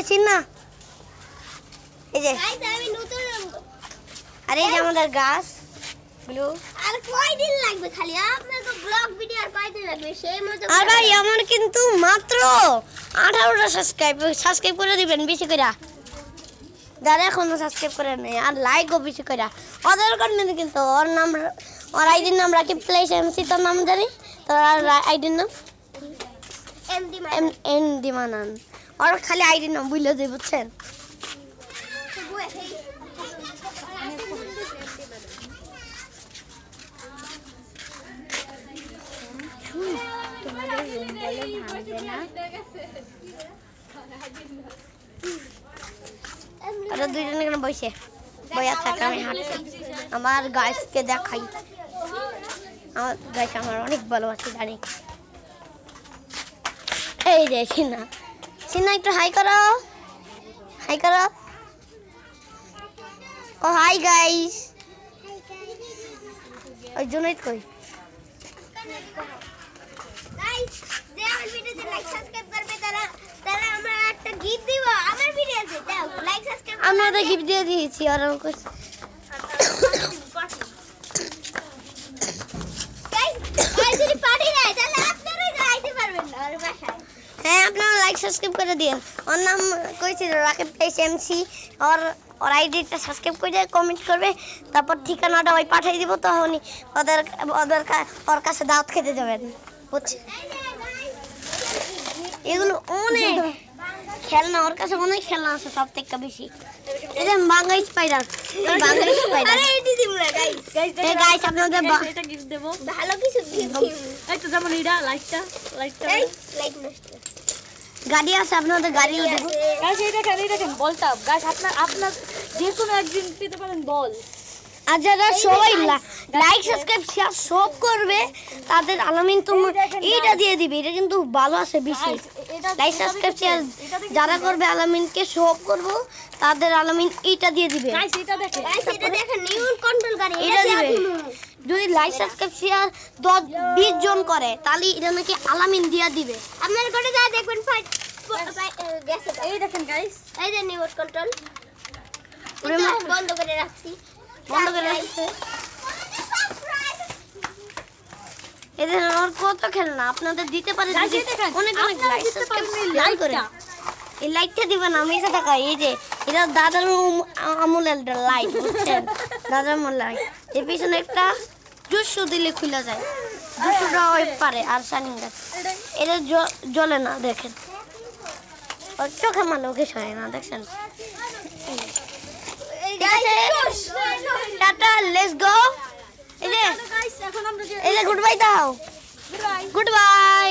চিন্না এই যে আরে এই যে আমাদের গাছ গুলো আর কয়দিন লাগবে খালি আপনার তো ব্লগ ভিডিও আর কয়দিন লাগবে সেই মতো আর ভাই আমার কিন্তু মাত্র 18টা সাবস্ক্রাইব করে দিবেন বেশি করে যারা এখনো সাবস্ক্রাইব করে নেই আর লাইকও বেশি করে ওদের করবেন কিন্তু ওর নাম ওর আইডির নাম রাকিব প্লেস এমসি তোর নাম জানি তোর আইডির নাম এমডি মানান ওর খালি আইডির নাম বুঝলে যে বুঝছেন ওরা দুইজনে কেন বসে বইয়া থাকে আমি হাঁটছি আমার গাছকে দেখাই আমার গাছ আমার অনেক ভালোবাসি জানি এই রে সিনা সিনা একটু হাই করো ও হাই গাইস ওই জন্যই কই গাইস যে আমার ভিডিওতে লাইক সাবস্ক্রাইব করবে তারা আমরা একটা গিফট দিব আমার ভিডিওতে দাও লাইক সাবস্ক্রাইব আমরা তো গিফট দিয়ে দিয়েছি আর গাইস যদি পার্টি নাই তাহলে আপনারা যাইতে পারবেন না আর বাসায় হ্যাঁ আপনারা লাইক সাবস্ক্রাইব করে দিন ওর নাম কইছিল রাকিব প্লেস এমসি ওর আইডিটা সাবস্ক্রাইব করে কমেন্ট করবে তারপর ঠিকানাটা ওই পাঠিয়ে দিব তখনই ওর কাছে দাওয়াত খেতে যাবেন বুঝছেন এগুলো অনেক খেলনা ওর কাছে অনেক খেলনা আছে সব থেকে বেশি এই যে বাংলা স্পাইডার আরে এটি দিব না গাইস আপনাদের এটা গিফট দেব ভালো কিছু গিফট দিব এই তো যেমন এটা লাইটটা এই লাইক নষ্ট গাড়ি আছে আপনাদের গাড়িও দেবো গাইস এটা কেন বলটা গাইস আপনার যে কোনো একদিন পেতে পারেন বল আর যারা সবাই লাইক সাবস্ক্রাইব শেয়ার সব করবে তাদের আলামিন তুমি এইটা দিয়ে দিবে এটা কিন্তু ভালো আছে বেশি লাইক সাবস্ক্রাইব শেয়ার যারা করবে আলামিনকে সব করব তাদের আলামিন এইটা দিয়ে দিবে গাইস এটা দেখেন নিউ কন্ট্রোল গাড়ি এটা দিবে যদি লাইক সাবস্ক্রাইব শেয়ার 10-20 জন করে তাহলে এটা নাকি আলামিন দিয়া দিবে আপনার ঘরে যা দেখবেন গেছে এই দেখেন গাইস এই যে নিউ কন্ট্রোল বন্ধ করে রাখছি এদের আর কত খেলনা আপনাদের দিতে পারে অনেক লাইক সাবস্ক্রাইব করে এই লাইটটা দিবেন আমি এটা টাকা এই যে এটা দাদার আমলের লাইট বুঝছেন দাদার আমল লাইট এর পিছনে একটা 200 দিলে খুলে যায় 200টা ওই পারে আর শাইনিং গাছ এটা জ্বলে না দেখেন ওর চোখে মারলে ওকে সরে না দেখছেন টাটা লেটস গো এই যে গুড বাই দাও গুড বাই